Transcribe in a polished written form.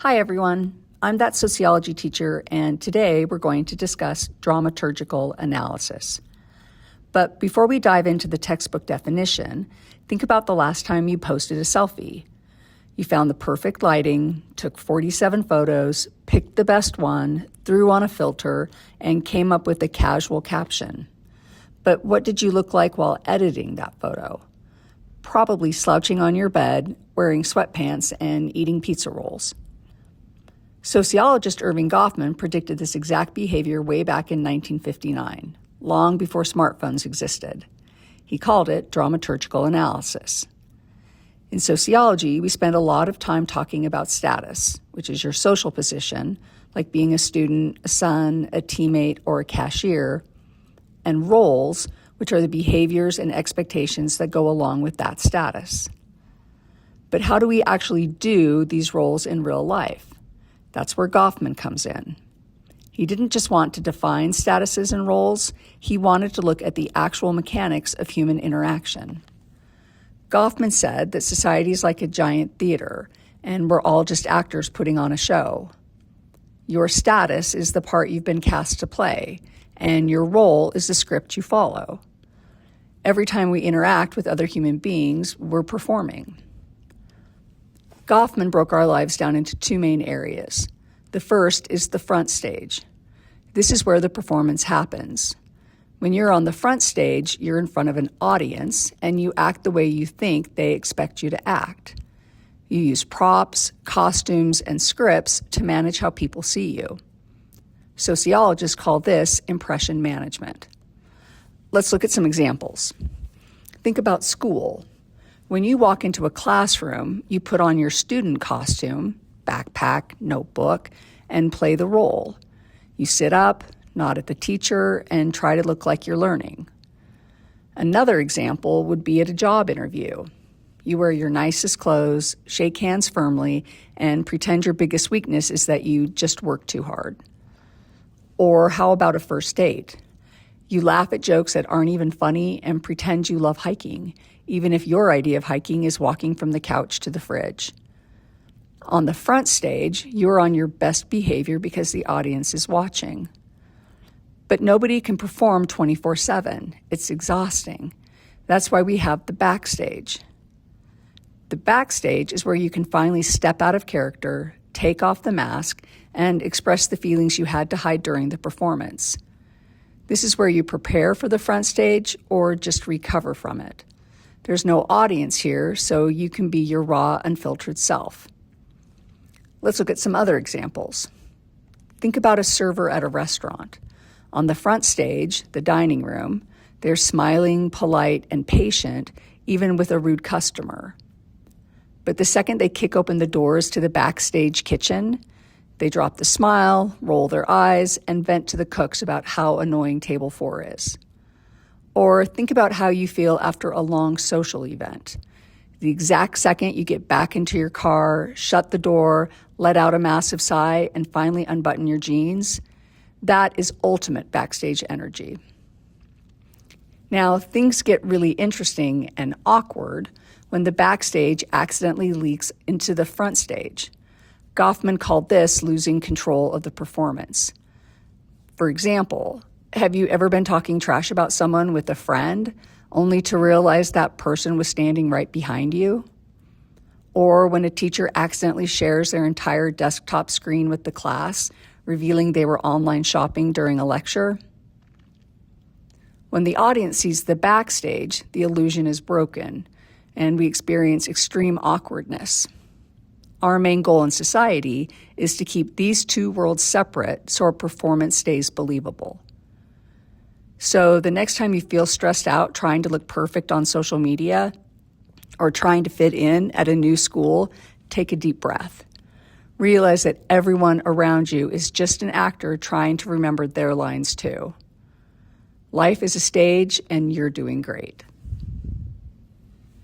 Hi everyone, I'm that sociology teacher, and today we're going to discuss dramaturgical analysis. But before we dive into the textbook definition, think about the last time you posted a selfie. You found the perfect lighting, took 47 photos, picked the best one, threw on a filter, and came up with a casual caption. But what did you look like while editing that photo? Probably slouching on your bed, wearing sweatpants, and eating pizza rolls. Sociologist Erving Goffman predicted this exact behavior way back in 1959, long before smartphones existed. He called it dramaturgical analysis. In sociology, we spend a lot of time talking about status, which is your social position, like being a student, a son, a teammate, or a cashier, and roles, which are the behaviors and expectations that go along with that status. But how do we actually do these roles in real life? That's where Goffman comes in. He didn't just want to define statuses and roles, he wanted to look at the actual mechanics of human interaction. Goffman said that society is like a giant theater, and we're all just actors putting on a show. Your status is the part you've been cast to play, and your role is the script you follow. Every time we interact with other human beings, we're performing. Goffman broke our lives down into two main areas. The first is the front stage. This is where the performance happens. When you're on the front stage, you're in front of an audience and you act the way you think they expect you to act. You use props, costumes, and scripts to manage how people see you. Sociologists call this impression management. Let's look at some examples. Think about school. When you walk into a classroom, you put on your student costume, backpack, notebook, and play the role. You sit up, nod at the teacher, and try to look like you're learning. Another example would be at a job interview. You wear your nicest clothes, shake hands firmly, and pretend your biggest weakness is that you just work too hard. Or how about a first date? You laugh at jokes that aren't even funny and pretend you love hiking, even if your idea of hiking is walking from the couch to the fridge. On the front stage, you're on your best behavior because the audience is watching. But nobody can perform 24/7. It's exhausting. That's why we have the backstage. The backstage is where you can finally step out of character, take off the mask, and express the feelings you had to hide during the performance. This is where you prepare for the front stage or just recover from it. There's no audience here, so you can be your raw, unfiltered self. Let's look at some other examples. Think about a server at a restaurant. On the front stage, the dining room, they're smiling, polite, and patient, even with a rude customer. But the second they kick open the doors to the backstage kitchen, they drop the smile, roll their eyes, and vent to the cooks about how annoying table 4 is. Or think about how you feel after a long social event. The exact second you get back into your car, shut the door, let out a massive sigh, and finally unbutton your jeans, that is ultimate backstage energy. Now, things get really interesting and awkward when the backstage accidentally leaks into the front stage. Goffman called this losing control of the performance. For example, have you ever been talking trash about someone with a friend only to realize that person was standing right behind you? Or when a teacher accidentally shares their entire desktop screen with the class, revealing they were online shopping during a lecture? When the audience sees the backstage, the illusion is broken, and we experience extreme awkwardness. Our main goal in society is to keep these two worlds separate so our performance stays believable. So the next time you feel stressed out trying to look perfect on social media or trying to fit in at a new school, take a deep breath. Realize that everyone around you is just an actor trying to remember their lines too. Life is a stage, and you're doing great.